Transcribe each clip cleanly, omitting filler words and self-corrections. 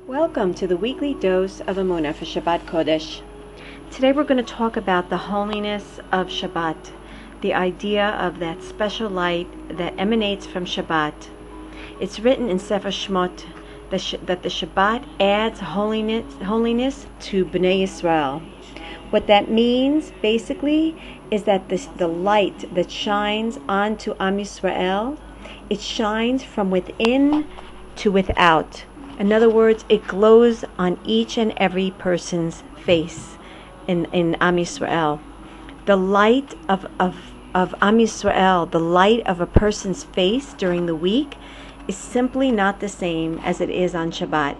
Welcome to the weekly dose of Emuna for Shabbat Kodesh. Today we're going to talk about the holiness of Shabbat, the idea of that special light that emanates from Shabbat. It's written in Sefer Shemot that the Shabbat adds holiness to Bnei Yisrael. What that means, basically, is that the light that shines onto Am Yisrael, it shines from within to without. In other words, it glows on each and every person's face in Am Yisrael. The light of Am Yisrael, the light of a person's face during the week, is simply not the same as it is on Shabbat.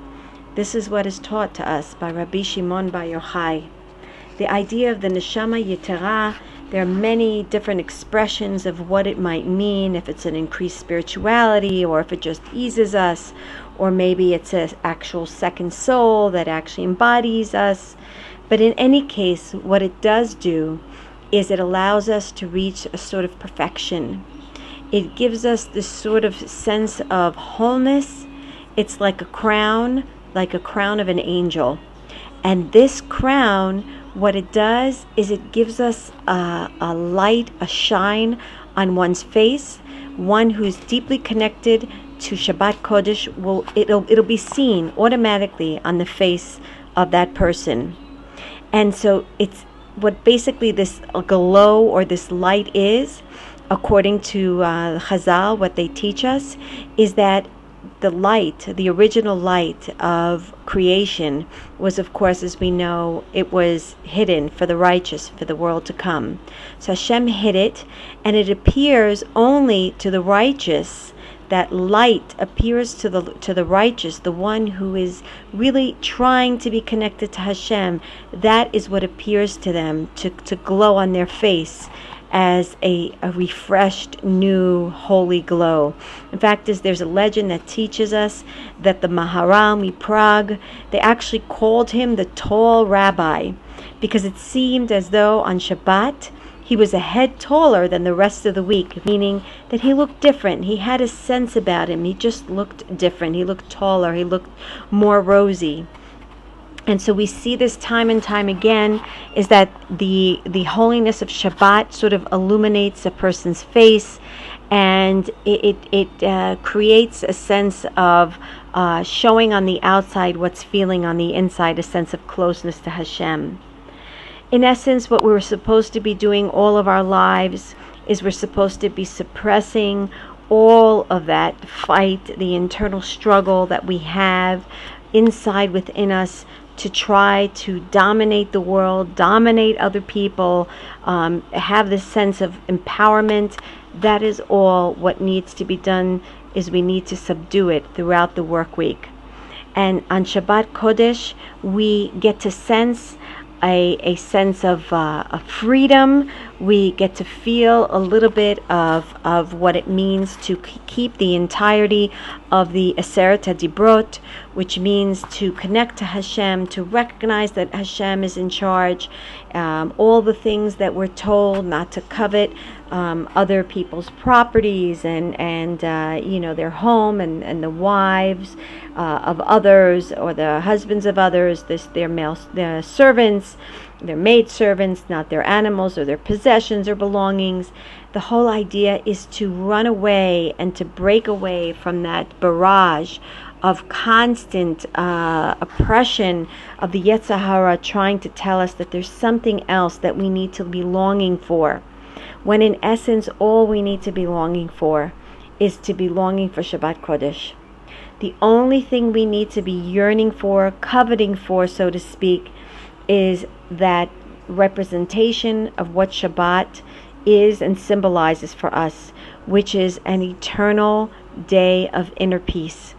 This is what is taught to us by Rabbi Shimon Bar Yochai. The idea of the Neshama Yetera, there are many different expressions of what it might mean, if it's an increased spirituality, or if it just eases us, or maybe it's an actual second soul that actually embodies us. But in any case, what it does do is it allows us to reach a sort of perfection. It gives us this sort of sense of wholeness. It's like a crown of an angel. And this crown, what it does is it gives us a light, a shine on one's face. One who's deeply connected to Shabbat Kodesh, it'll be seen automatically on the face of that person. And so it's what basically this glow or this light is, according to Chazal, what they teach us, is that the light, the original light of creation was, of course, as we know, it was hidden for the righteous, for the world to come. So Hashem hid it, and it appears only to the righteous. That light appears to the righteous, the one who is really trying to be connected to Hashem. That is what appears to them, to glow on their face as a refreshed, new, holy glow. In fact, there's a legend that teaches us that the Maharal Prague, they actually called him the tall rabbi, because it seemed as though on Shabbat he was a head taller than the rest of the week, meaning that he looked different. He had a sense about him. He just looked different. He looked taller. He looked more rosy. And so we see this time and time again, is that the holiness of Shabbat sort of illuminates a person's face, and it creates a sense of showing on the outside what's feeling on the inside, a sense of closeness to Hashem. In essence, what we're supposed to be doing all of our lives is we're supposed to be suppressing all of that fight, the internal struggle that we have inside within us, to try to dominate the world, dominate other people, have this sense of empowerment. That is all what needs to be done, is we need to subdue it throughout the work week. And on Shabbat Kodesh, we get to sense a sense of freedom. We get to feel a little bit of what it means to keep the entirety of the Aseret HaDibrot, which means to connect to Hashem, to recognize that Hashem is in charge, all the things that we're told not to covet, other people's properties and their home and the wives of others, or the husbands of others, their servants, their maid servants, not their animals or their possessions or belongings. The whole idea is to run away and to break away from that barrage of constant oppression of the Yetzer Hara, trying to tell us that there's something else that we need to be longing for, when in essence all we need to be longing for is to be longing for Shabbat Kodesh. The only thing we need to be yearning for, coveting for, so to speak, is that representation of what Shabbat is and symbolizes for us, which is an eternal day of inner peace.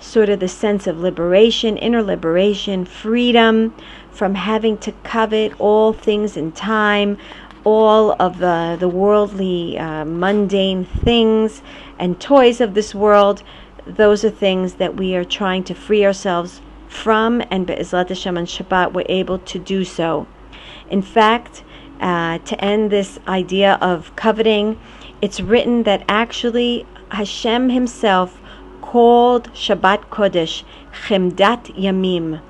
Sort of the sense of liberation, inner liberation, freedom from having to covet all things in time, all of the worldly, mundane things and toys of this world. Those are things that we are trying to free ourselves from, and Be'ezrat Hashem on Shabbat we're able to do so. In fact, to end this idea of coveting, it's written that actually Hashem himself called Shabbat Kodesh, Chemdat Yamim.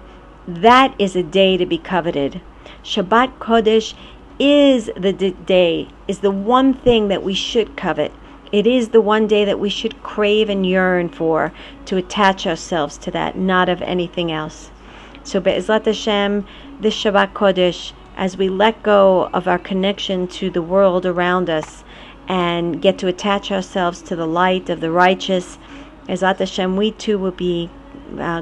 That is a day to be coveted. Shabbat Kodesh is the day, is the one thing that we should covet. It is the one day that we should crave and yearn for, to attach ourselves to that, not of anything else. So Be'ezrat Hashem, this Shabbat Kodesh, as we let go of our connection to the world around us and get to attach ourselves to the light of the righteous, Be'ezrat Hashem, we too will be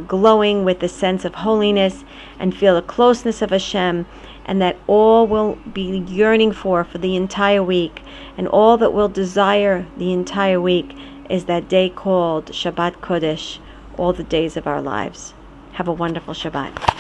glowing with a sense of holiness and feel the closeness of Hashem, and that all will be yearning for the entire week, and all that we'll desire the entire week is that day called Shabbat Kodesh, all the days of our lives. Have a wonderful Shabbat.